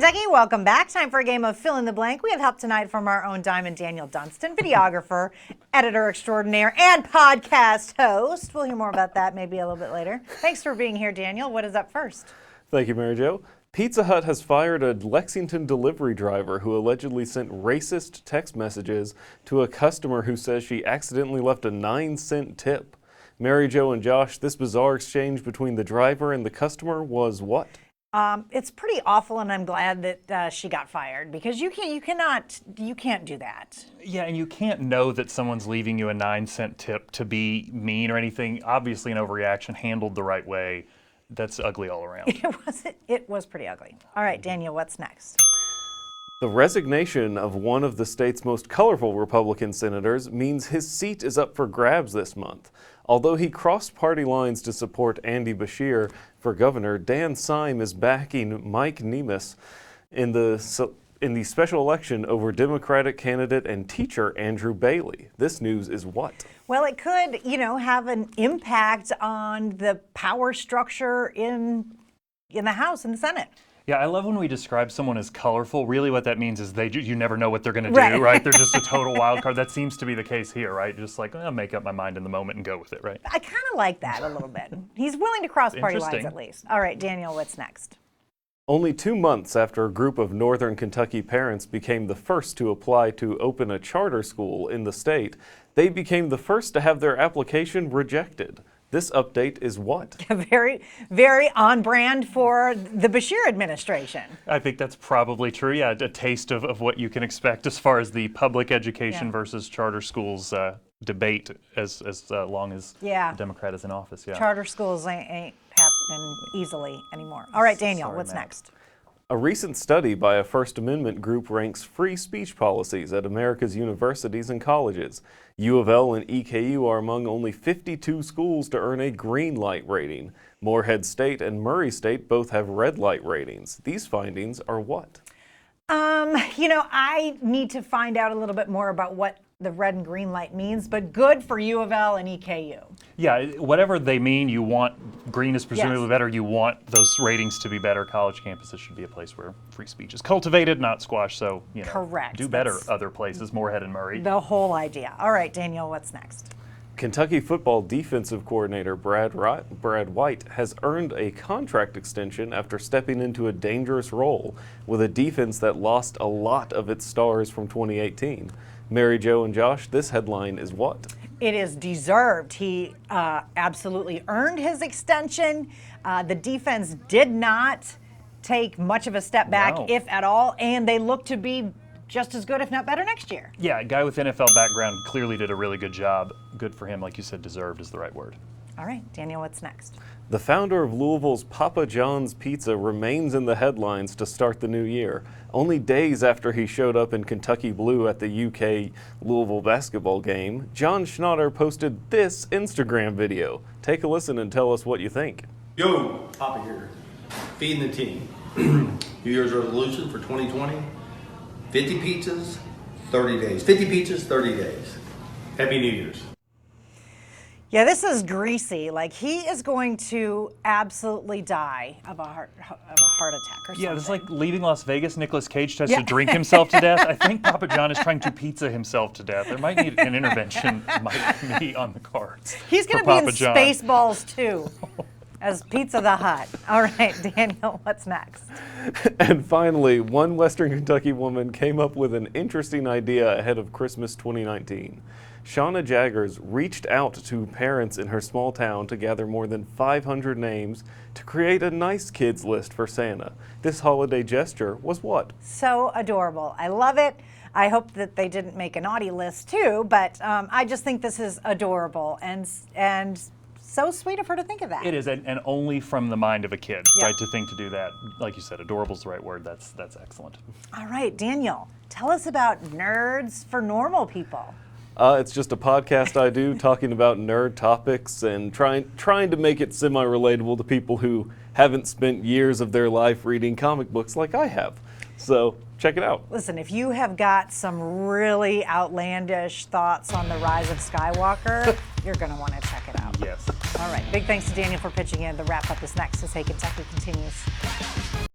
Kentucky, welcome back. Time for a game of fill in the blank. We have help tonight from our own Diamond Daniel Dunstan, videographer, editor extraordinaire, and podcast host. We'll hear more about that maybe a little bit later. Thanks for being here, Daniel. What is up first? Thank you, Mary Jo. Pizza Hut has fired a Lexington delivery driver who allegedly sent racist text messages to a customer who says she accidentally left a 9-cent tip. Mary Jo and Josh, this bizarre exchange between the driver and the customer was what? It's pretty awful, and I'm glad that she got fired because you can't do that. Yeah, and you can't know that someone's leaving you a 9-cent tip to be mean or anything. Obviously, an overreaction handled the right way. That's ugly all around. It was pretty ugly. All right, Daniel, what's next? The resignation of one of the state's most colorful Republican senators means his seat is up for grabs this month. Although he crossed party lines to support Andy Beshear for governor, Dan Syme is backing Mike Nemes in the special election over Democratic candidate and teacher Andrew Bailey. This news is what? Well, it could, have an impact on the power structure in the House and the Senate. Yeah, I love when we describe someone as colorful. Really what that means is you never know what they're going to Right. do, right? They're just a total wild card. That seems to be the case here, right? Just like, I'll make up my mind in the moment and go with it, right? I kind of like that a little bit. He's willing to cross party lines Interesting. at least. All right, Daniel, what's next? Only 2 months after a group of Northern Kentucky parents became the first to apply to open a charter school in the state, they became the first to have their application rejected. This update is what? Very, very on brand for the Beshear administration. I think that's probably true. Yeah, a taste of what you can expect as far as the public education versus charter schools debate as long as the Democrat is in office. Yeah. Charter schools ain't happening easily anymore. All right, Daniel, Sorry, what's Matt. next? A recent study by a First Amendment group ranks free speech policies at America's universities and colleges. U of L and EKU are among only 52 schools to earn a green light rating. Morehead State and Murray State both have red light ratings. These findings are what? I need to find out a little bit more about what the red and green light means, but good for U of L and EKU. Yeah, whatever they mean, you want green is presumably Yes. better. You want those ratings to be better. College campuses should be a place where free speech is cultivated, not squashed. So, Correct. do better That's other places, Morehead and Murray. the whole idea. All right, Daniel, what's next? Kentucky football defensive coordinator Brad White has earned a contract extension after stepping into a dangerous role with a defense that lost a lot of its stars from 2018. Mary Jo and Josh, this headline is what? It is deserved. He absolutely earned his extension. The defense did not take much of a step back, No. if at all, and they look to be just as good, if not better, next year. Yeah, a guy with NFL background clearly did a really good job. Good for him. Like you said, deserved is the right word. All right, Daniel, what's next? The founder of Louisville's Papa John's Pizza remains in the headlines to start the new year. Only days after he showed up in Kentucky blue at the UK Louisville basketball game, John Schnatter posted this Instagram video. Take a listen and tell us what you think. Yo, Papa here, feeding the team. New Year's resolution for 2020, 50 pizzas, 30 days. 50 pizzas, 30 days. Happy New Year's. Yeah, this is greasy. Like, he is going to absolutely die of a heart attack or something. Yeah, it's like leaving Las Vegas. Nicolas Cage tries to drink himself to death. I think Papa John is trying to pizza himself to death. There might need an intervention, might be on the cards. He's going to be in Spaceballs too, as Pizza the Hut. All right, Daniel, what's next? And finally, one Western Kentucky woman came up with an interesting idea ahead of Christmas 2019. Shauna Jaggers reached out to parents in her small town to gather more than 500 names to create a nice kids list for Santa. This holiday gesture was what? So adorable. I love it. I hope that they didn't make a naughty list too, but I just think this is adorable and so sweet of her to think of that. It is, and only from the mind of a kid, Yeah. right, to think to do that. Like you said, adorable is the right word. That's excellent. All right, Daniel, tell us about Nerds for Normal People. It's just a podcast I do talking about nerd topics and trying to make it semi-relatable to people who haven't spent years of their life reading comic books like I have. So check it out. Listen, if you have got some really outlandish thoughts on the rise of Skywalker, you're going to want to check it out. Yes. All right, big thanks to Daniel for pitching in. The wrap-up is next as Hey Kentucky continues.